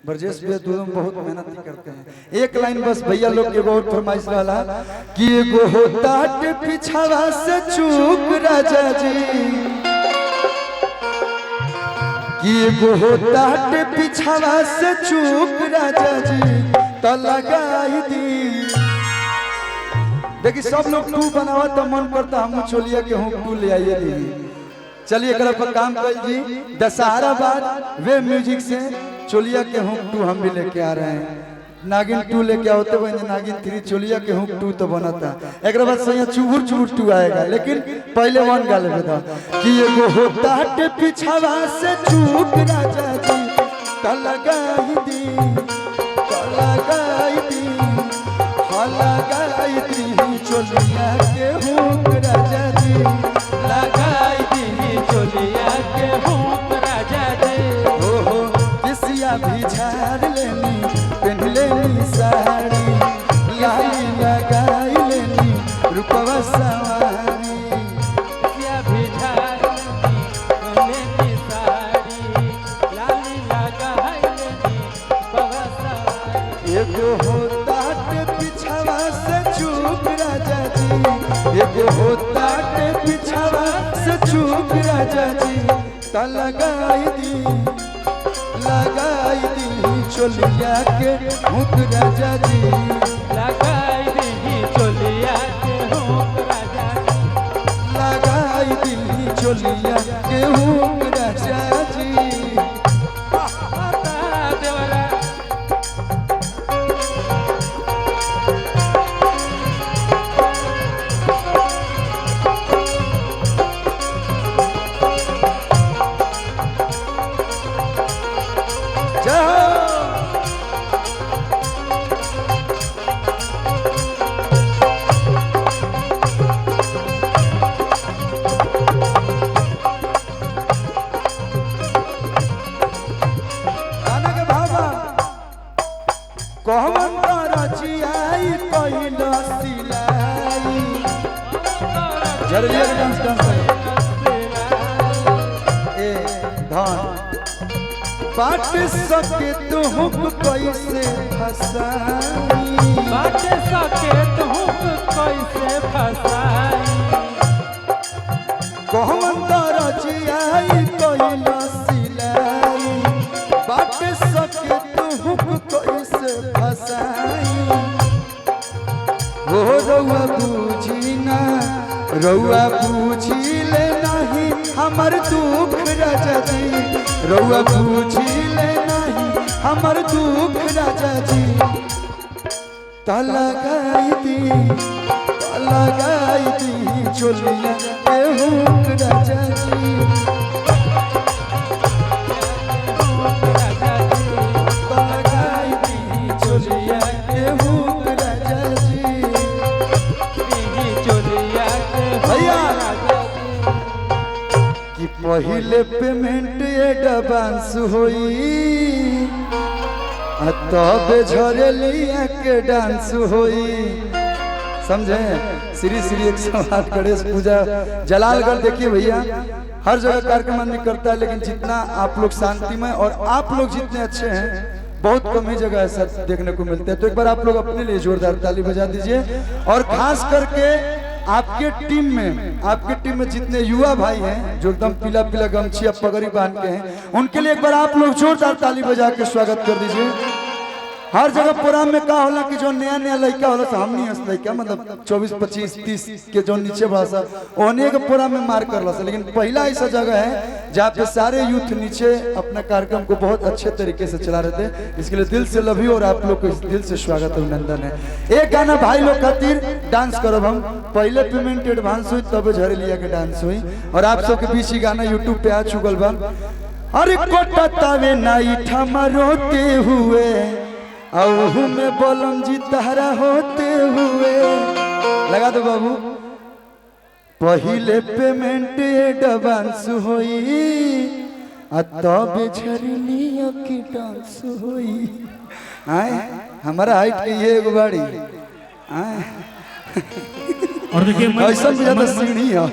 ब्रजेश भैया दोनों बहुत मेहनत करते हैं। एक लाइन बस भैया लोग के बहुत फरमाइश रहा कि एगो होता पिछावा से चूक राजा जी, कि एगो होता पिछावा से चूक राजा जी तो लगाई दी। देखिए सब लोग टू बनावा तो मन करता हम चोलिया के हूँ टू ले आइए दीदी। चलिए एक पर काम कर जी, दशहरा बाद वे म्यूजिक से चोलिया के हुक टू हम भी लेके आ रहे हैं। नागिन टू लेके होते हुए नागिन 3 चोलिया के हुक टू तो बना था। एक बाद सही चुबुर चुबुर टू आएगा, लेकिन पहले वन गाले में था कि एगो होता हटे पिछावा से चूक राजा जी तो लगाई दी, तो लगाई दी, हाँ लगाई दी चोलिया के हुक राजा जी, लगाई दी चोलिया के हुक राजा जी। ओहो किसिया भी झाड़ लेनी पहन लेनी साड़ी, लाली लगाई लेनी रुपवा सवारी। किसिया भी झाड़ लेनी साड़ी, लाली लगाई लेनी रुपवा सवारी। एगो होता के पिछावा से चूक राजा जी, एगो होता के पिछावा से चूक राजा जी तो लगाई दी, लगाई दी चोलिया के हुक राजा जी, लगाई दी चोलिया के हुक राजा जी, लगाई दी चोलिया के हुक राजा जी। देवरा कहवन रचियाई पहिला सिलाई, जल्दी डांस डांस ए धान बाट सके तू हुक कैसे फसाई, बाट सके तू कैसे फसाई। कहवन रचियाई पहिला सिलाई, बाट सके तू हुक कैसे फसाई। वो रउआ बूझी ना, रउआ बूझी ले नहीं हमर दुख राजा जी, रउआ बूझी ले नहीं हमर दुख राजा जी तो लगाई दी, तो लगाई दी चोलिया के हुक राजा जी, तो लगाई दी चोलिया के हुक राजा जी। भैया कि पहिले पेमेंट एडवांस होई तब झरेलिया के डांस होई, समझे। श्री श्री 108 गणेश पूजा जलालगढ़ देखिए भैया, हर जगह कार्यक्रम आदमी करता है, लेकिन जितना आप लोग शांतिमय और आप लोग जितने अच्छे हैं बहुत कम ही जगह ऐसा देखने को मिलता है। तो एक बार आप लोग अपने लिए जोरदार ताली बजा दीजिए। और खास करके आपके टीम में जितने युवा भाई हैं जो एकदम पीला पीला गमछिया पगड़ी बांध के हैं, उनके लिए एक बार आप लोग जोरदार ताली बजा के स्वागत कर दीजिए। हर जगह प्रोग्राम में का होला कि जो नया नया लड़का होला हम नहीं लड़का मतलब 24, 25, 30 के जो नीचे बड़ा सा ओने के प्रोग्राम में मार कर ला, लेकिन पहला ऐसा जगह है जहाँ पे सारे यूथ नीचे अपना कार्यक्रम को बहुत अच्छे तरीके से चला रहे थे। इसके लिए दिल से लव यू और आप लोग को दिल से स्वागत अभिनंदन है। एक गाना भाई लोग खातिर डांस करब हम, पहले पेमेंट एडवांस हुई तब झरेलिया के डांस हुई और आप सबके बीच ही गाना यूट्यूब पे आ चुकल बा। अरे कोटा तावे नाई ठमा रोते हुए आहू में बोलम जी तहरा होते हुए, लगा दो बाबू। पहिले पेमेंट एडवांस होई तब झरलिया की डांस होई। आए हमारा हाइट की ये एगो बाड़ी आए और देखिए ऐसा बुझाता सीढ़ी है।